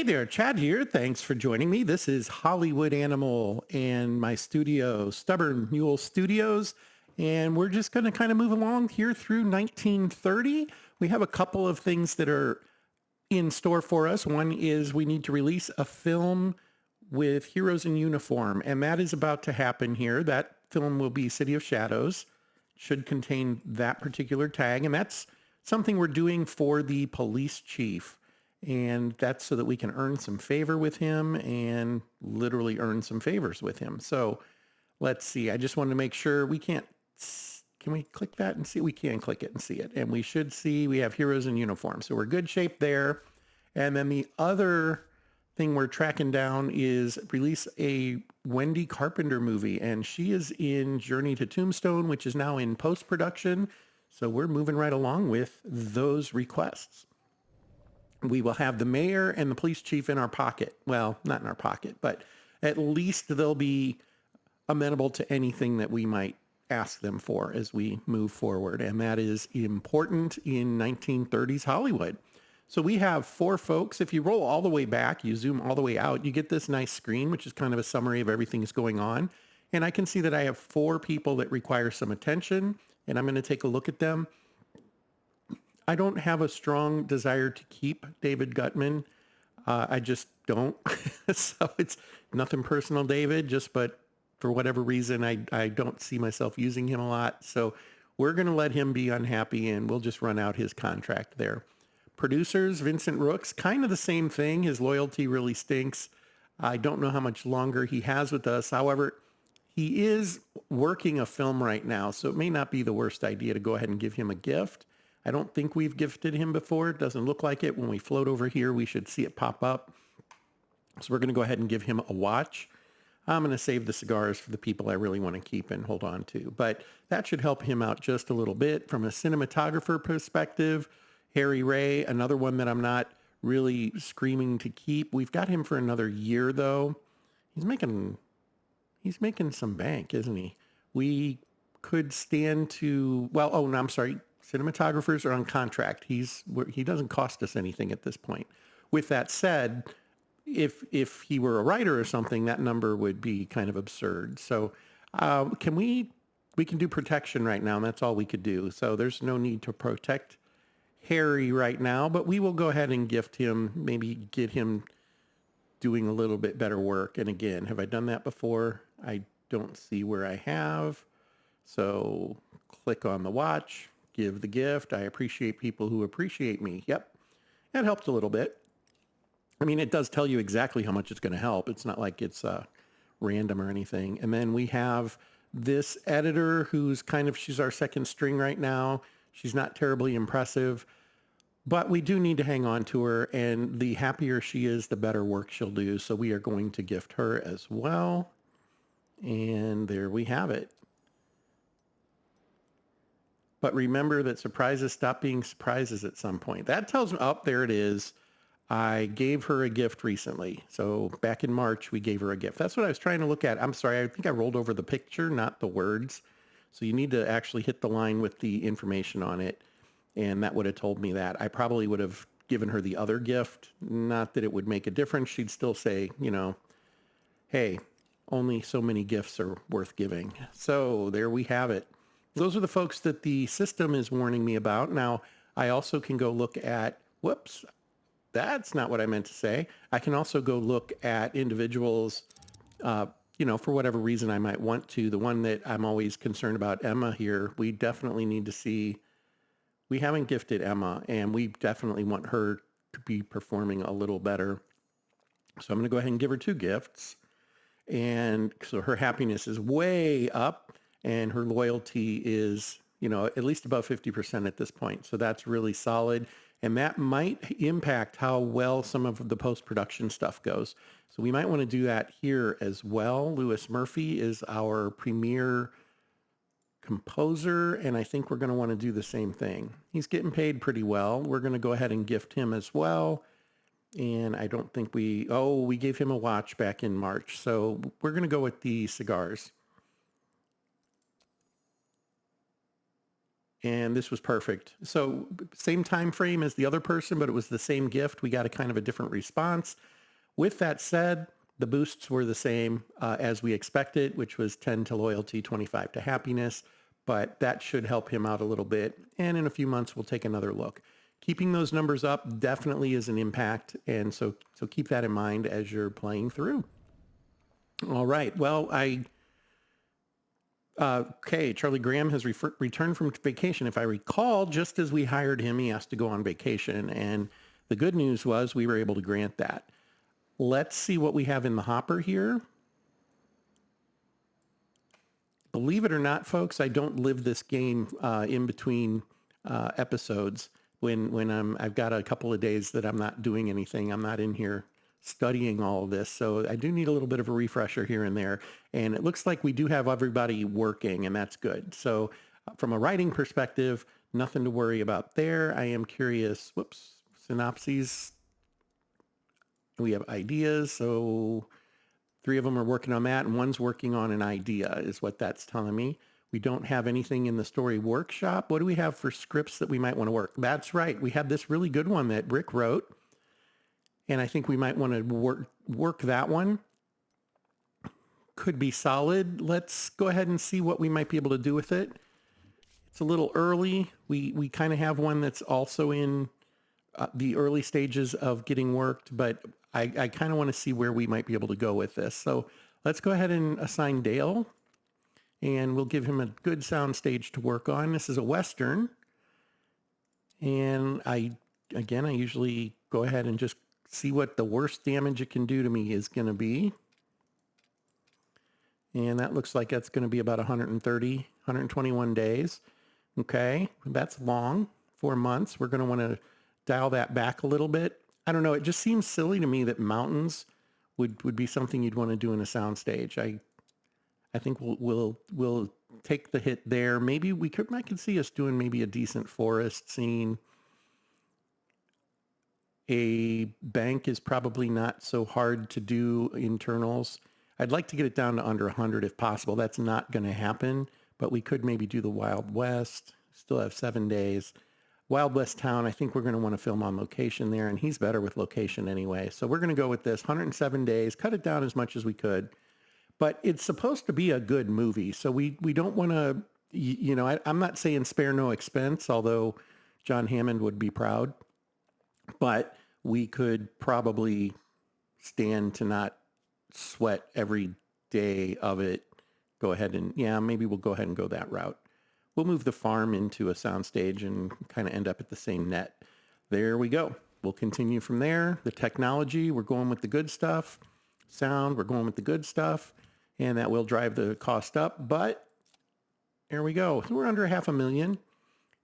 Hey there, Chad here. Thanks for joining me. This is Hollywood Animal and my studio, Stubborn Mule Studios. And we're just going to kind of move along here through 1930. We have a couple of things that are in store for us. One is we need to release a film with heroes in uniform, and that is about to happen here. That film will be City of Shadows, should contain that particular tag, and that's something we're doing for the police chief. And that's so that we can earn some favor with him and literally earn some favors with him. So let's see. I just wanted to make sure we can't. Can we click that and see? We can click it and see it. And we should see we have heroes in uniform. So we're good shape there. And then the other thing we're tracking down is release a Wendy Carpenter movie. And she is in Journey to Tombstone, which is now in post-production. So we're moving right along with those requests. We will have the mayor and the police chief in our pocket. Well, not in our pocket, but at least they'll be amenable to anything that we might ask them for as we move forward. And that is important in 1930s Hollywood. So we have four folks. If you roll all the way back, you zoom all the way out, you get this nice screen, which is kind of a summary of everything that's going on. And I can see that I have four people that require some attention, and I'm going to take a look at them. I don't have a strong desire to keep David Gutman. I just don't. So it's nothing personal, David, but for whatever reason, I don't see myself using him a lot. So we're going to let him be unhappy and we'll just run out his contract there. Producers, Vincent Rooks, kind of the same thing. His loyalty really stinks. I don't know how much longer he has with us. However, he is working a film right now, so it may not be the worst idea to go ahead and give him a gift. I don't think we've gifted him before. It doesn't look like it. When we float over here, we should see it pop up. So we're going to go ahead and give him a watch. I'm going to save the cigars for the people I really want to keep and hold on to. But that should help him out just a little bit. From a cinematographer perspective, Harry Ray, another one that I'm not really screaming to keep. We've got him for another year, though. He's making some bank, isn't he? We could stand to, well, oh, no, I'm sorry. Cinematographers are on contract. He doesn't cost us anything at this point. With that said, if he were a writer or something, that number would be kind of absurd. So we can do protection right now, and that's all we could do. So there's no need to protect Harry right now, but we will go ahead and gift him, maybe get him doing a little bit better work. And again, have I done that before? I don't see where I have. So click on the watch. Give the gift. I appreciate people who appreciate me. Yep. That helped a little bit. I mean, it does tell you exactly how much it's going to help. It's not like it's random or anything. And then we have this editor who's she's our second string right now. She's not terribly impressive, but we do need to hang on to her. And the happier she is, the better work she'll do. So we are going to gift her as well. And there we have it. But remember that surprises stop being surprises at some point. That tells me, oh, there it is. I gave her a gift recently. So back in March, we gave her a gift. That's what I was trying to look at. I'm sorry. I think I rolled over the picture, not the words. So you need to actually hit the line with the information on it. And that would have told me that. I probably would have given her the other gift. Not that it would make a difference. She'd still say, hey, only so many gifts are worth giving. So there we have it. Those are the folks that the system is warning me about. Now, I also can go look at, whoops, that's not what I meant to say. I can also go look at individuals, for whatever reason I might want to. The one that I'm always concerned about, Emma here, we definitely need to see. We haven't gifted Emma, and we definitely want her to be performing a little better. So I'm going to go ahead and give her two gifts. And so her happiness is way up. And her loyalty is, at least above 50% at this point. So that's really solid. And that might impact how well some of the post-production stuff goes. So we might want to do that here as well. Lewis Murphy is our premier composer, and I think we're going to want to do the same thing. He's getting paid pretty well. We're going to go ahead and gift him as well. And I don't think we gave him a watch back in March. So we're going to go with the cigars. and this was perfect. So same time frame as the other person, but it was the same gift. We got a kind of a different response. With that said, the boosts were the same as we expected, which was 10 to loyalty, 25 to happiness, but that should help him out a little bit. And in a few months, we'll take another look. Keeping those numbers up definitely is an impact, and so keep that in mind as you're playing through. All right. Well, okay, Charlie Graham has returned from vacation. If I recall, just as we hired him, he asked to go on vacation. And the good news was we were able to grant that. Let's see what we have in the hopper here. Believe it or not, folks, I don't live this game in between episodes when I've got a couple of days that I'm not doing anything. I'm not in here studying all of this. So I do need a little bit of a refresher here and there. And it looks like we do have everybody working, and that's good. So from a writing perspective, nothing to worry about there. I am curious. Whoops. Synopses. We have ideas. So 3 of them are working on that, and 1's working on an idea is what that's telling me. We don't have anything in the story workshop. What do we have for scripts that we might want to work? That's right. We had this really good one that Rick wrote, and I think we might want to work that one. Could be solid. Let's go ahead and see what we might be able to do with it. It's a little early. We kind of have one that's also in the early stages of getting worked, but I kind of want to see where we might be able to go with this. So let's go ahead and assign Dale, and we'll give him a good sound stage to work on. This is a Western, and I usually go ahead and just see what the worst damage it can do to me is going to be. And that looks like that's going to be about 121 days. Okay, that's long, 4 months. We're going to want to dial that back a little bit. I don't know. It just seems silly to me that mountains would be something you'd want to do in a soundstage. I think we'll take the hit there. Maybe I could see us doing maybe a decent forest scene. A bank is probably not so hard to do internals. I'd like to get it down to under 100 if possible. That's not going to happen, but we could maybe do the Wild West. Still have 7 days. Wild West Town, I think we're going to want to film on location there, and he's better with location anyway. So we're going to go with this 107 days, cut it down as much as we could. But it's supposed to be a good movie, so we don't want to, I'm not saying spare no expense, although John Hammond would be proud. But we could probably stand to not sweat every day of it. Go ahead and, maybe we'll go ahead and go that route. We'll move the farm into a soundstage and kind of end up at the same net. There we go. We'll continue from there. The technology, we're going with the good stuff. Sound, we're going with the good stuff. And that will drive the cost up. But there we go. We're under $500,000.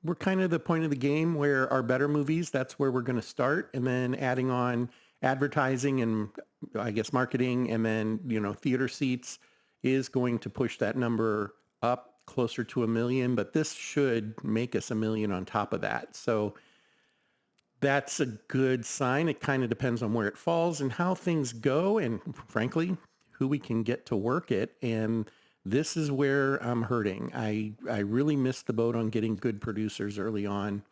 We're kind of the point of the game where our better movies, that's where we're going to start. And then adding on advertising and I guess marketing and then, theater seats is going to push that number up closer to $1 million, but this should make us $1 million on top of that. So that's a good sign. It kind of depends on where it falls and how things go and frankly, who we can get to work it. And this is where I'm hurting. I really missed the boat on getting good producers early on.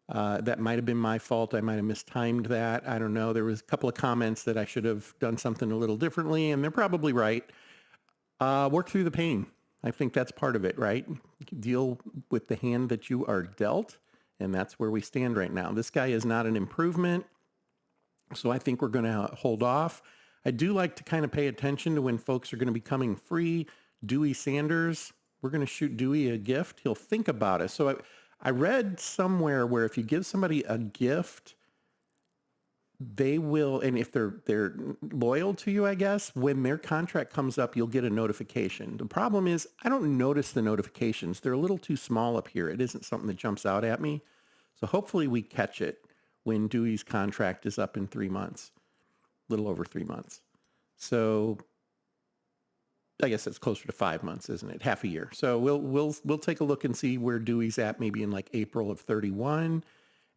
That might have been my fault. I might have mistimed that. I don't know. There was a couple of comments that I should have done something a little differently, and they're probably right. Work through the pain. I think that's part of it, right? Deal with the hand that you are dealt, and that's where we stand right now. This guy is not an improvement, so I think we're going to hold off. I do like to kind of pay attention to when folks are going to be coming free. Dewey Sanders, we're going to shoot Dewey a gift. He'll think about it. So I read somewhere where if you give somebody a gift, they will, and if they're loyal to you, I guess, when their contract comes up, you'll get a notification. The problem is I don't notice the notifications. They're a little too small up here. It isn't something that jumps out at me. So hopefully we catch it when Dewey's contract is up in 3 months, a little over 3 months. So I guess it's closer to 5 months, isn't it? Half a year. So we'll take a look and see where Dewey's at maybe in like April of 31.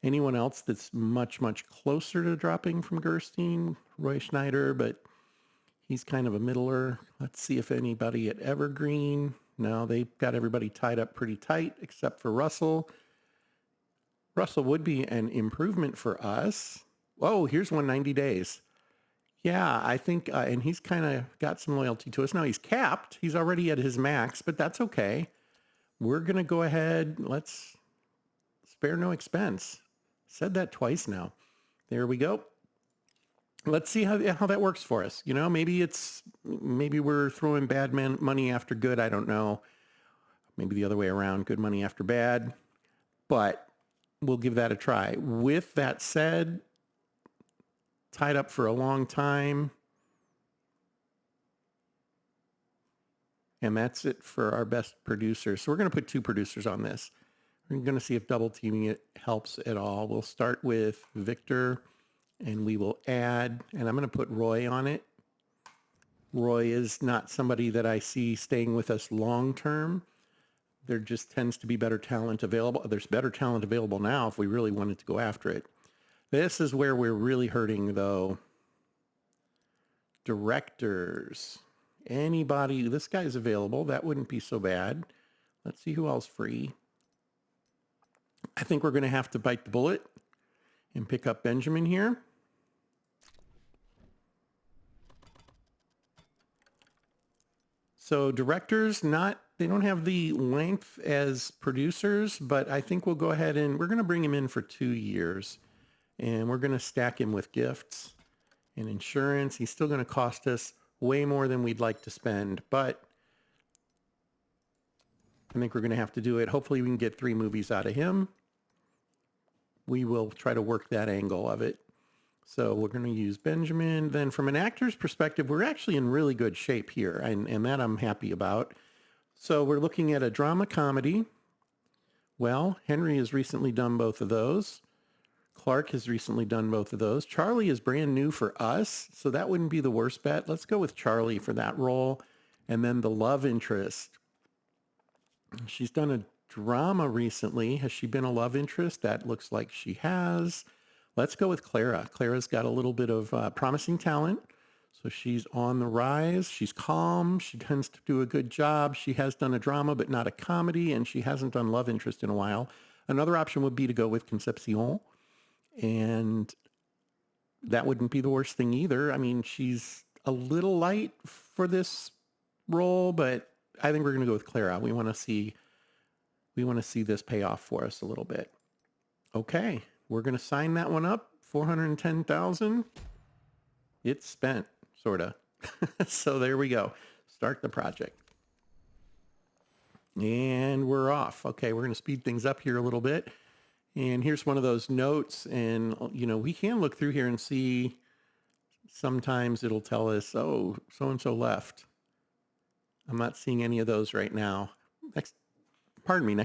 Anyone else that's much, much closer to dropping from Gerstein? Roy Schneider, but he's kind of a middler. Let's see if anybody at Evergreen. No, they've got everybody tied up pretty tight except for Russell. Russell would be an improvement for us. Oh, here's 190 days. Yeah, I think, and he's kind of got some loyalty to us. Now he's capped. He's already at his max, but that's okay. We're going to go ahead. Let's spare no expense. Said that twice now. There we go. Let's see how that works for us. You know, maybe we're throwing bad money after good. I don't know. Maybe the other way around, good money after bad. But we'll give that a try. With that said, tied up for a long time. And that's it for our best producers. So we're going to put 2 producers on this. We're going to see if double teaming it helps at all. We'll start with Victor, and we will add, and I'm going to put Roy on it. Roy is not somebody that I see staying with us long term. There just tends to be better talent available. There's better talent available now if we really wanted to go after it. This is where we're really hurting, though. Directors. Anybody, this guy's available. That wouldn't be so bad. Let's see who else free. I think we're going to have to bite the bullet and pick up Benjamin here. So directors, they don't have the length as producers, but I think we'll go ahead and we're going to bring him in for 2 years. And we're going to stack him with gifts and insurance. He's still going to cost us way more than we'd like to spend, but I think we're going to have to do it. Hopefully we can get 3 movies out of him. We will try to work that angle of it. So we're going to use Benjamin. Then from an actor's perspective, we're actually in really good shape here, and that I'm happy about. So we're looking at a drama comedy. Well, Henry has recently done both of those. Clark has recently done both of those. Charlie is brand new for us, so that wouldn't be the worst bet. Let's go with Charlie for that role. And then the love interest. She's done a drama recently. Has she been a love interest? That looks like she has. Let's go with Clara. Clara's got a little bit of promising talent. So she's on the rise. She's calm. She tends to do a good job. She has done a drama, but not a comedy, and she hasn't done love interest in a while. Another option would be to go with Concepcion. And that wouldn't be the worst thing either. I mean, she's a little light for this role, but I think we're going to go with Clara. We want to see this pay off for us a little bit. Okay, we're going to sign that one up. 410,000. It's spent, sort of. So there we go. Start the project. And we're off. Okay, we're going to speed things up here a little bit. And here's one of those notes. And, you know, we can look through here and see sometimes it'll tell us, oh, so-and-so left. I'm not seeing any of those right now. Next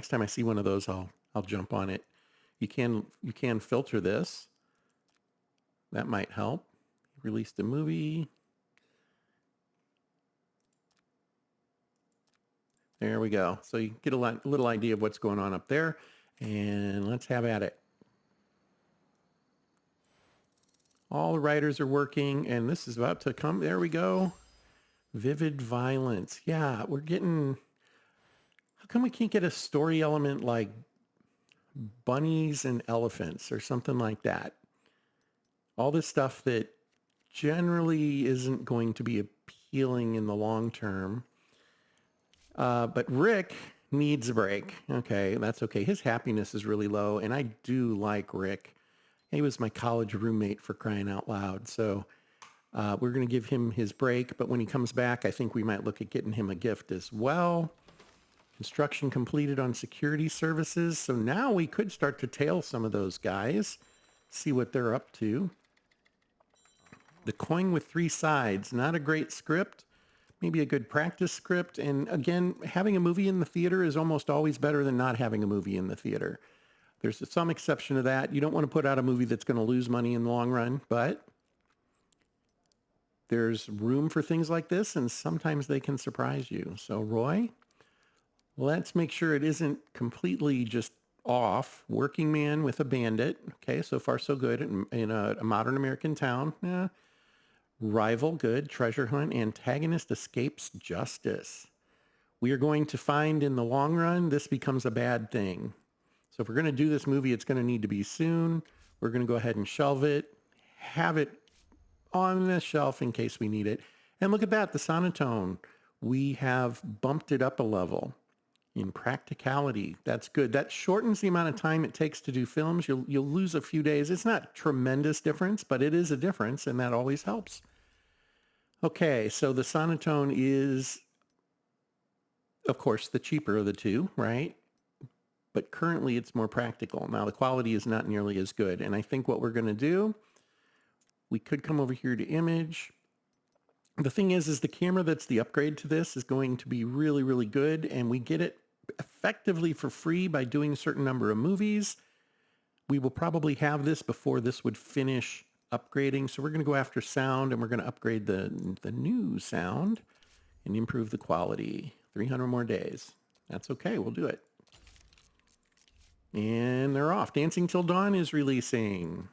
time I see one of those, I'll jump on it. You can filter this. That might help. Released a movie. There we go. So you get a little idea of what's going on up there. And let's have at it. All the writers are working, and this is about to come. There we go. Vivid violence. Yeah, we're getting... How come we can't get a story element like bunnies and elephants or something like that? All this stuff that generally isn't going to be appealing in the long term. But Rick needs a break. Okay, that's okay. His happiness is really low, and I do like Rick. He was my college roommate, for crying out loud. So we're going to give him his break, but when he comes back, I think we might look at getting him a gift as well. Construction completed on security services. So now we could start to tail some of those guys, see what they're up to. The Coin with Three Sides, not a great script. Maybe a good practice script. And again, having a movie in the theater is almost always better than not having a movie in the theater. There's some exception to that. You don't want to put out a movie that's going to lose money in the long run, but there's room for things like this, and sometimes they can surprise you. So Roy, let's make sure it isn't completely just off. Working man with a bandit. Okay, so far so good in a modern American town. Rival, good. Treasure hunt. Antagonist escapes justice. we are going to find in the long run, this becomes a bad thing. So if we're going to do this movie, it's going to need to be soon. We're going to go ahead and shelve it, have it on the shelf in case we need it. And look at that, the sonotone. We have bumped it up a level in practicality. That's good. That shortens the amount of time it takes to do films. You'll lose a few days. It's not tremendous difference, but it is a difference, and that always helps. Okay, so the sonotone is, of course, the cheaper of the two, right? But currently it's more practical. Now the quality is not nearly as good. And I think what we're going to do, we could come over here to image. The thing is the camera that's the upgrade to this is going to be really, really good. And we get it effectively for free by doing a certain number of movies. We will probably have this before this would finish upgrading. So we're going to go after sound, and we're going to upgrade the new sound and improve the quality. 300 more days. That's okay. We'll do it. And they're off. Dancing Till Dawn is releasing.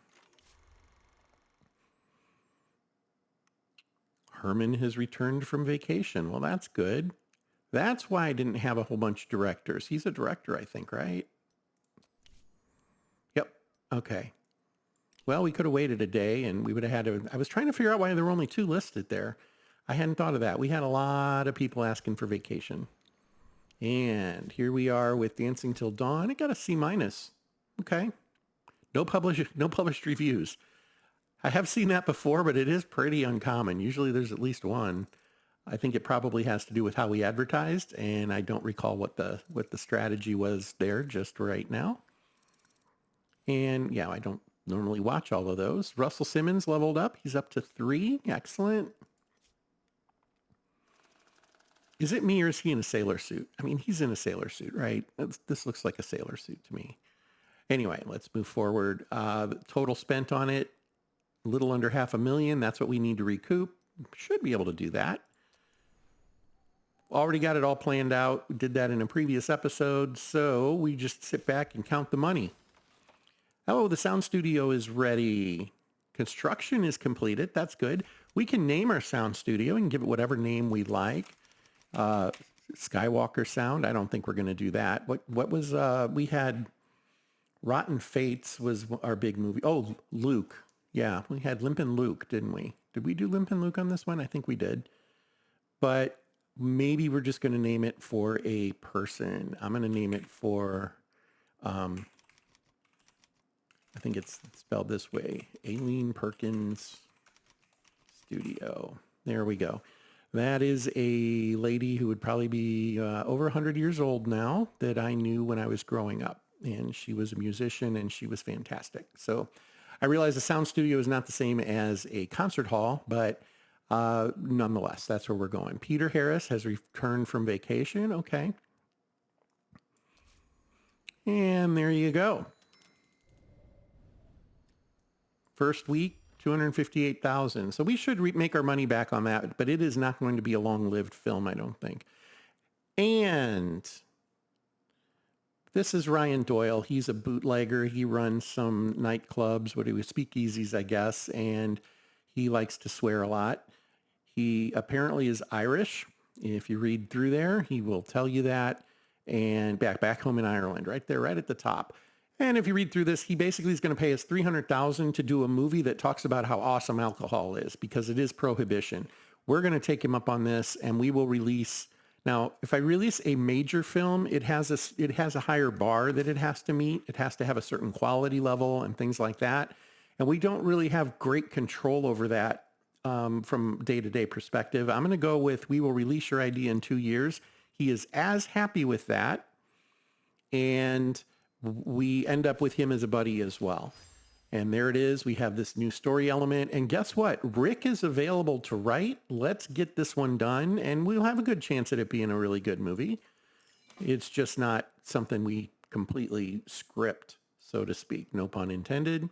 Herman has returned from vacation. Well, that's good. That's why I didn't have a whole bunch of directors. He's a director, I think, right? Yep. Okay. Well, we could have waited a day and we would have had to... I was trying to figure out why there were only 2 listed there. I hadn't thought of that. We had a lot of people asking for vacation. And here we are with Dancing Till Dawn. It got a C-. Okay. No published reviews. I have seen that before, but it is pretty uncommon. Usually there's at least one. I think it probably has to do with how we advertised, and I don't recall what the strategy was there just right now. And yeah, I don't normally watch all of those. Russell Simmons leveled up. He's up to 3. Excellent. Is it me or is he in a sailor suit? I mean, he's in a sailor suit, right? This looks like a sailor suit to me. Anyway, let's move forward. The total spent on it, a little under $500,000. That's what we need to recoup. Should be able to do that. Already got it all planned out. We did that in a previous episode. So we just sit back and count the money. Oh, the sound studio is ready. Construction is completed. That's good. We can name our sound studio and give it whatever name we like. Skywalker Sound. I don't think we're going to do that. What was, we had Rotten Fates was our big movie. Oh, Luke. Yeah, we had Limpin' Luke, didn't we? Did we do Limpin' Luke on this one? I think we did. But maybe we're just going to name it for a person. I'm going to name it for, I think it's spelled this way. Aileen Perkins Studio. There we go. That is a lady who would probably be over 100 years old now that I knew when I was growing up. And she was a musician and she was fantastic. So I realize the sound studio is not the same as a concert hall, but nonetheless, that's where we're going. Peter Harris has returned from vacation. Okay. And there you go. First week, 258,000. So we should make our money back on that, but it is not going to be a long-lived film, I don't think. And this is Ryan Doyle. He's a bootlegger. He runs some nightclubs, speakeasies, I guess, and he likes to swear a lot. He apparently is Irish. If you read through there, he will tell you that. And back home in Ireland, right there, right at the top. And if you read through this, he basically is going to pay us $300,000 to do a movie that talks about how awesome alcohol is, because it is prohibition. We're going to take him up on this, and we will release. Now, if I release a major film, it has a higher bar that it has to meet. It has to have a certain quality level and things like that. And we don't really have great control over that from day-to-day perspective. I'm going to go with, we will release your idea in 2 years. He is as happy with that. And we end up with him as a buddy as well. And there it is. We have this new story element. And guess what? Rick is available to write. Let's get this one done. And we'll have a good chance at it being a really good movie. It's just not something we completely script, so to speak. No pun intended.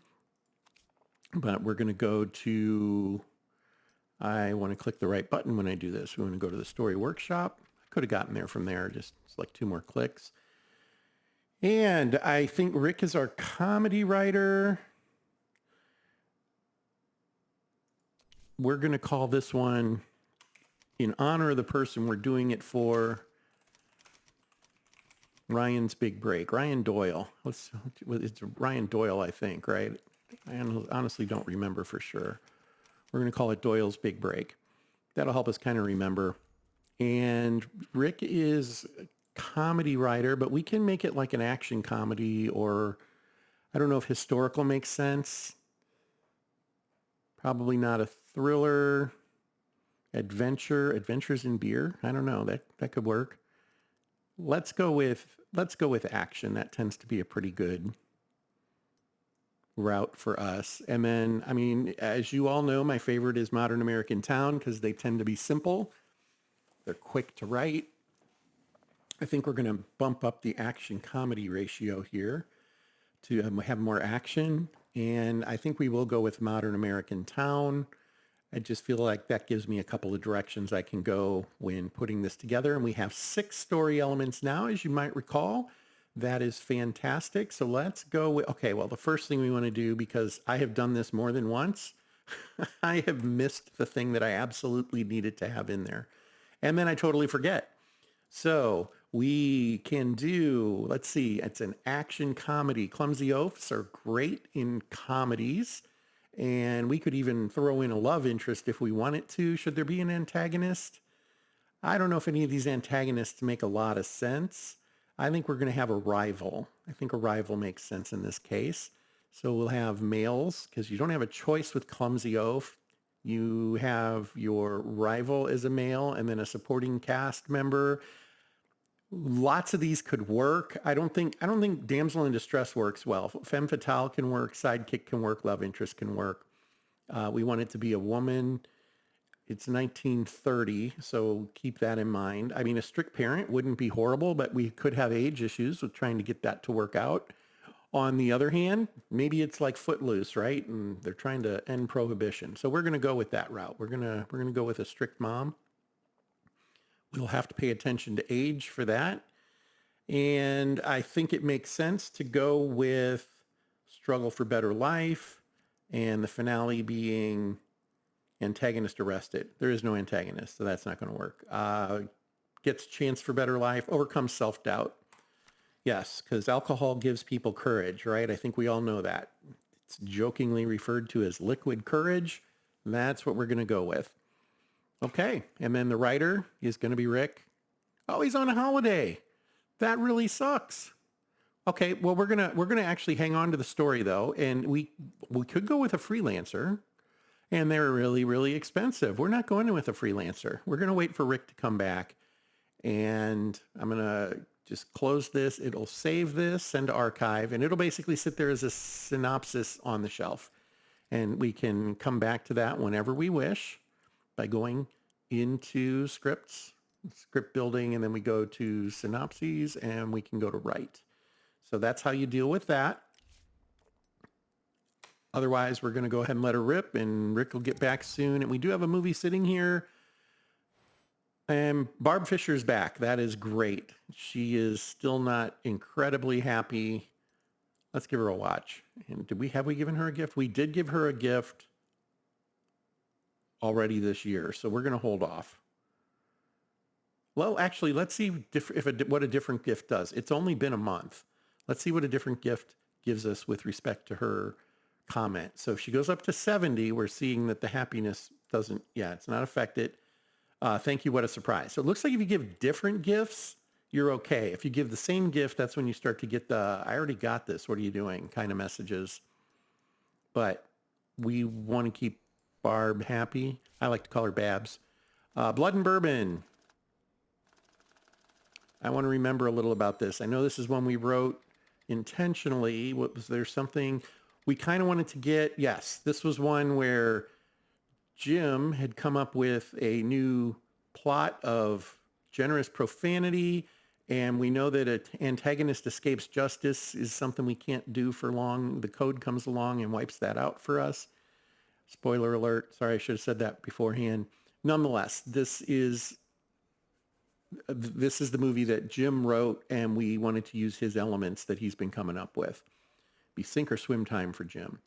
But we're going to go to, I want to click the right button when I do this. We want to go to the story workshop. I could have gotten there from there. Just it's like 2 more clicks. And I think Rick is our comedy writer. We're going to call this one in honor of the person we're doing it for, Ryan's big break. Ryan Doyle. It's Ryan Doyle, I think, right? I honestly don't remember for sure. We're going to call it Doyle's big break. That'll help us kind of remember. And Rick is a comedy writer, but we can make it like an action comedy, or I don't know if historical makes sense. Probably not a thriller. Adventures in beer. I don't know. That could work. Let's go with action. That tends to be a pretty good route for us. And then, I mean, as you all know, my favorite is Modern American Town because they tend to be simple. They're quick to write. I think we're going to bump up the action comedy ratio here to have more action. And I think we will go with Modern American Town. I just feel like that gives me a couple of directions I can go when putting this together. And we have 6 story elements now, as you might recall. That is fantastic. So let's go with, okay, well, the first thing we want to do, because I have done this more than once, I have missed the thing that I absolutely needed to have in there. And then I totally forget. So we can do, let's see, it's an action comedy. Clumsy oafs are great in comedies. And we could even throw in a love interest if we wanted to. Should there be an antagonist? I don't know if any of these antagonists make a lot of sense. I think we're going to have a rival. I think a rival makes sense in this case. So we'll have males, because you don't have a choice with Clumsy Oaf. You have your rival as a male and then a supporting cast member. Lots of these could work. I don't think damsel in distress works well. Femme fatale can work. Sidekick can work. Love interest can work. We want it to be a woman. It's 1930, so keep that in mind. I mean, a strict parent wouldn't be horrible, but we could have age issues with trying to get that to work out. On the other hand, maybe it's like Footloose, right? And they're trying to end prohibition. So we're going to go with that route. We're going to go with a strict mom. We'll have to pay attention to age for that. And I think it makes sense to go with Struggle for Better Life and the finale being antagonist arrested. There is no antagonist, so that's not going to work. Gets chance for better life, overcomes self-doubt. Yes, because alcohol gives people courage, right? I think we all know that. It's jokingly referred to as liquid courage. That's what we're going to go with. Okay, and then the writer is going to be Rick. Oh, he's on a holiday. That really sucks. Okay, well, we're gonna actually hang on to the story though, and we could go with a freelancer, and they're really, really expensive. We're not going with a freelancer. We're gonna wait for Rick to come back, and I'm gonna just close this. It'll save this, send to archive, and it'll basically sit there as a synopsis on the shelf, and we can come back to that whenever we wish by going into script building, and then we go to synopses, and we can go to write. So that's how you deal with that. Otherwise, we're going to go ahead and let her rip, and Rick will get back soon. And we do have a movie sitting here. And Barb Fisher's back. That is great. She is still not incredibly happy. Let's give her a watch. And have we given her a gift? We did give her a gift already this year, so we're going to hold off. Well, actually, let's see what a different gift does. It's only been a month. Let's see what a different gift gives us with respect to her comment. So if she goes up to 70, we're seeing that the happiness doesn't, it's not affected. Thank you, what a surprise. So it looks like if you give different gifts, you're okay. If you give the same gift, that's when you start to get the, I already got this, what are you doing kind of messages. But we want to keep Barb happy. I like to call her Babs. Blood and Bourbon. I want to remember a little about this. I know this is one we wrote intentionally. Was there something we kind of wanted to get? Yes, this was one where Jim had come up with a new plot of generous profanity, and we know that an antagonist escapes justice is something we can't do for long. The code comes along and wipes that out for us. Spoiler alert. Sorry, I should have said that beforehand. Nonetheless, this is the movie that Jim wrote, and we wanted to use his elements that he's been coming up with. Be sink or swim time for Jim.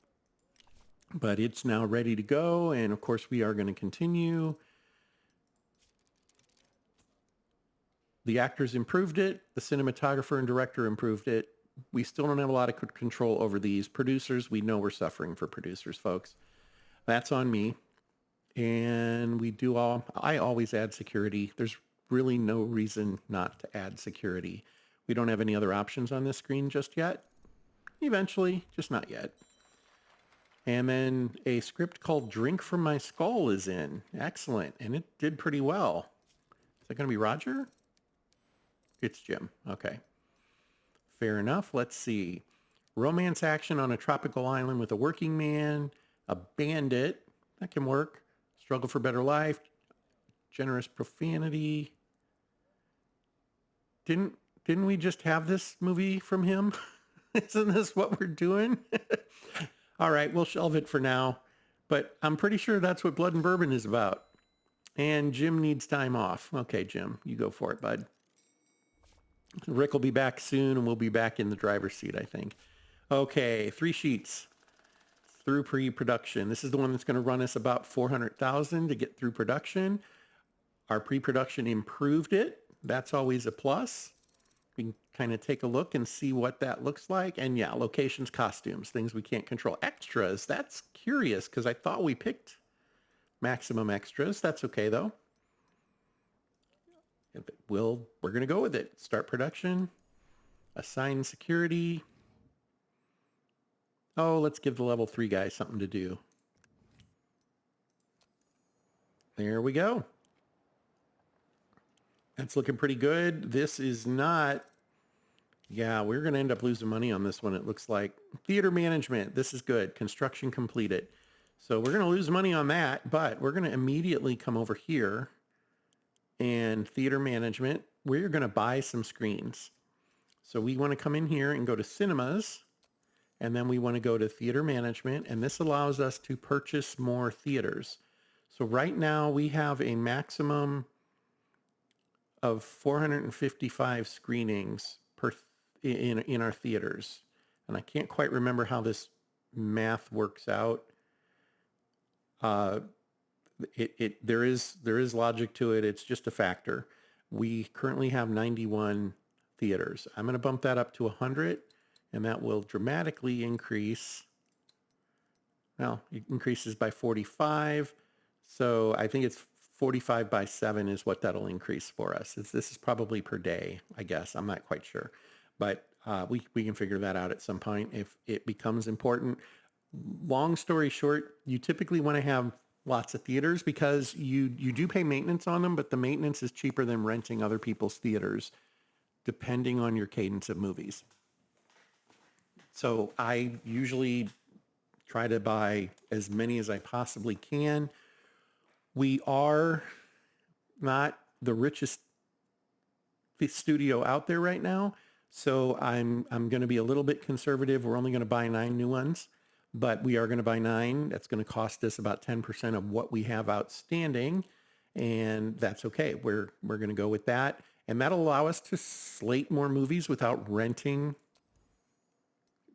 But it's now ready to go, and of course we are going to continue. The actors improved it. The cinematographer and director improved it. We still don't have a lot of control over these. Producers, we know we're suffering for producers, folks. That's on me. And I always add security. There's really no reason not to add security. We don't have any other options on this screen just yet. Eventually, just not yet. And then a script called Drink from My Skull is in. Excellent. And it did pretty well. Is that going to be Roger? It's Jim. Okay. Fair enough. Let's see. Romance action on a tropical island with a working man, a bandit. That can work. Struggle for better life. Generous profanity. Didn't we just have this movie from him? Isn't this what we're doing? All right, we'll shelve it for now. But I'm pretty sure that's what Blood and Bourbon is about. And Jim needs time off. Okay, Jim, you go for it, bud. Rick will be back soon, and we'll be back in the driver's seat, I think. Okay, 3 sheets through pre-production. This is the one that's going to run us about $400,000 to get through production. Our pre-production improved it. That's always a plus. We can kind of take a look and see what that looks like. And yeah, locations, costumes, things we can't control. Extras, that's curious because I thought we picked maximum extras. That's okay though. We're going to go with it. Start production. Assign security. Oh, let's give the level 3 guy something to do. There we go. That's looking pretty good. This is not... Yeah, we're going to end up losing money on this one, it looks like. Theater management. This is good. Construction completed. So we're going to lose money on that, but we're going to immediately come over here and theater management. We're going to buy some screens. So we want to come in here and go to cinemas, and then we want to go to theater management, and this allows us to purchase more theaters. So right now we have a maximum of 455 screenings in our theaters. And I can't quite remember how this math works out. There is logic to it. It's just a factor. We currently have 91 theaters. I'm going to bump that up to 100, and that will dramatically increase. Well, it increases by 45. So I think it's 45 by 7 is what that'll increase for us. This is probably per day, I guess. I'm not quite sure. But we can figure that out at some point if it becomes important. Long story short, you typically want to have lots of theaters because you do pay maintenance on them, but the maintenance is cheaper than renting other people's theaters, depending on your cadence of movies. So I usually try to buy as many as I possibly can. We are not the richest studio out there right now, so I'm going to be a little bit conservative. We're only going to buy 9 new ones, but we are going to buy 9. That's going to cost us about 10% of what we have outstanding, and that's okay. We're going to go with that, and that'll allow us to slate more movies without renting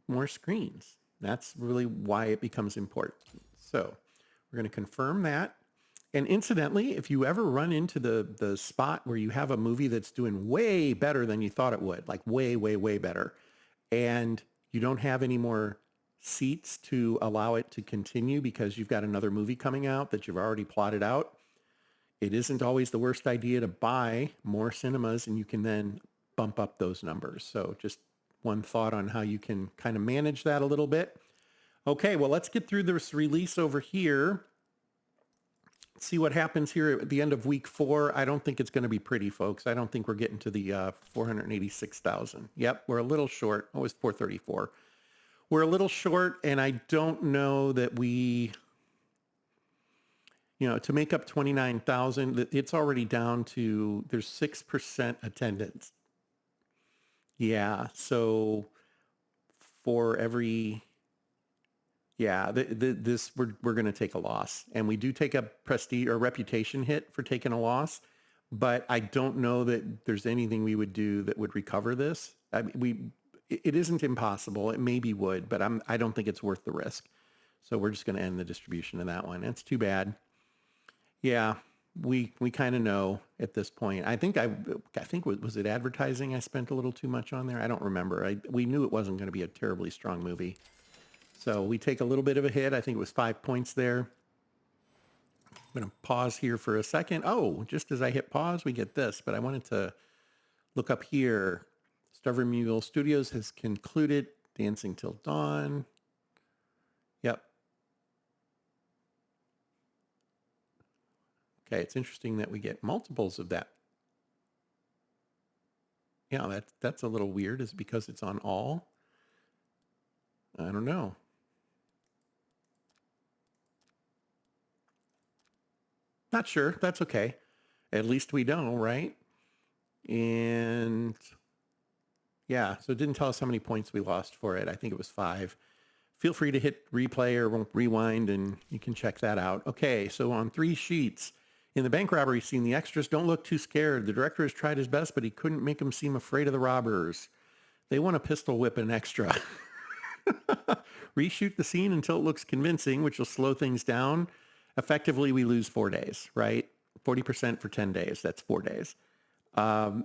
more screens. That's really why it becomes important. So we're going to confirm that. And incidentally, if you ever run into the spot where you have a movie that's doing way better than you thought it would, like way, way, way better, and you don't have any more seats to allow it to continue because you've got another movie coming out that you've already plotted out, it isn't always the worst idea to buy more cinemas, and you can then bump up those numbers. So just one thought on how you can kind of manage that a little bit. Okay, well, let's get through this release over here. See what happens here at the end of week 4. I don't think it's going to be pretty, folks. I don't think we're getting to the 486,000. Yep, we're a little short. Oh, it's 434. We're a little short, and I don't know that we, to make up 29,000, it's already down to, there's 6% attendance. Yeah, so for every... Yeah, we're going to take a loss, and we do take a prestige or reputation hit for taking a loss, but I don't know that there's anything we would do that would recover this. I mean, it isn't impossible. It maybe would, but I don't think it's worth the risk. So we're just going to end the distribution of that one. It's too bad. Yeah, we kind of know at this point. I think was it advertising I spent a little too much on there? I don't remember. We knew it wasn't going to be a terribly strong movie. So we take a little bit of a hit. I think it was 5 points there. I'm going to pause here for a second. Oh, just as I hit pause, we get this. But I wanted to look up here. Stubborn Mule Studios has concluded Dancing Till Dawn. Yep. Okay, it's interesting that we get multiples of that. Yeah, that's a little weird. Is it because it's on all? I don't know. Not sure. That's okay. At least we know, right? And yeah, so it didn't tell us how many points we lost for it. I think it was 5. Feel free to hit replay or rewind and you can check that out. Okay, so on 3 sheets. In the bank robbery scene, the extras don't look too scared. The director has tried his best, but he couldn't make them seem afraid of the robbers. They want to pistol whip an extra. Reshoot the scene until it looks convincing, which will slow things down. Effectively, we lose 4 days, right? 40% for 10 days. That's 4 days. Let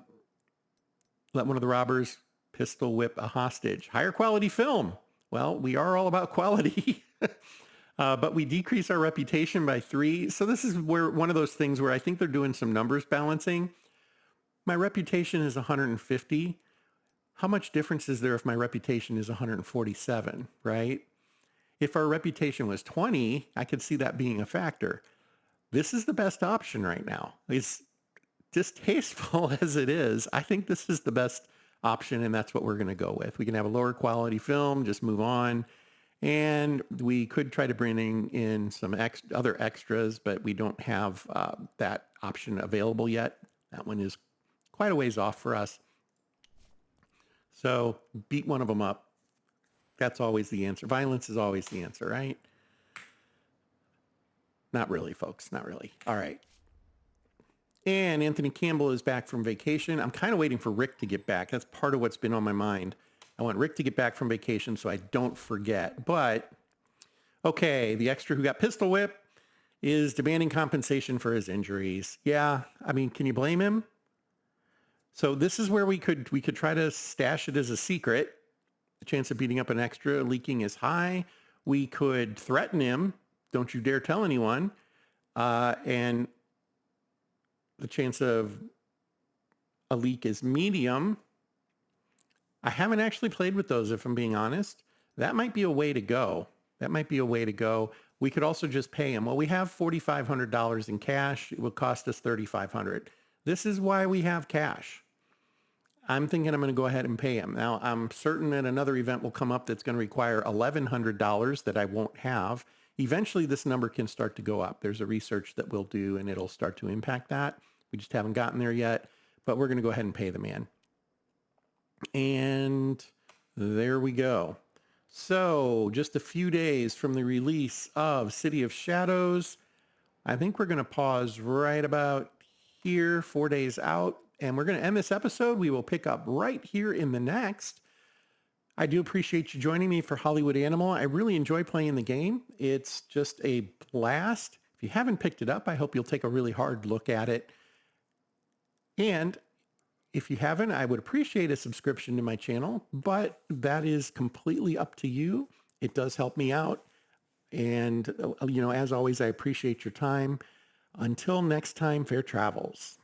one of the robbers pistol whip a hostage. Higher quality film. Well, we are all about quality. But we decrease our reputation by 3. So this is where one of those things where I think they're doing some numbers balancing. My reputation is 150. How much difference is there if my reputation is 147, right? If our reputation was 20, I could see that being a factor. This is the best option right now. As distasteful as it is, I think this is the best option, and that's what we're going to go with. We can have a lower quality film, just move on. And we could try to bring in some other extras, but we don't have that option available yet. That one is quite a ways off for us. So beat one of them up. That's always the answer. Violence is always the answer, right? Not really, folks. Not really. All right. And Anthony Campbell is back from vacation. I'm kind of waiting for Rick to get back. That's part of what's been on my mind. I want Rick to get back from vacation so I don't forget. But, okay, the extra who got pistol whipped is demanding compensation for his injuries. Yeah, I mean, can you blame him? So this is where we could try to stash it as a secret. The chance of beating up an extra leaking is high. We could threaten him. Don't you dare tell anyone. And the chance of a leak is medium. I haven't actually played with those, if I'm being honest. That might be a way to go. We could also just pay him. Well, we have $4,500 in cash. It would cost us $3,500. This is why we have cash. I'm thinking I'm going to go ahead and pay him. Now, I'm certain that another event will come up that's going to require $1,100 that I won't have. Eventually, this number can start to go up. There's a research that we'll do, and it'll start to impact that. We just haven't gotten there yet, but we're going to go ahead and pay the man. And there we go. So just a few days from the release of City of Shadows, I think we're going to pause right about here, 4 days out, and we're going to end this episode. We will pick up right here in the next. I do appreciate you joining me for Hollywood Animal. I really enjoy playing the game. It's just a blast. If you haven't picked it up, I hope you'll take a really hard look at it. And if you haven't, I would appreciate a subscription to my channel, but that is completely up to you. It does help me out. And, as always, I appreciate your time. Until next time, fair travels.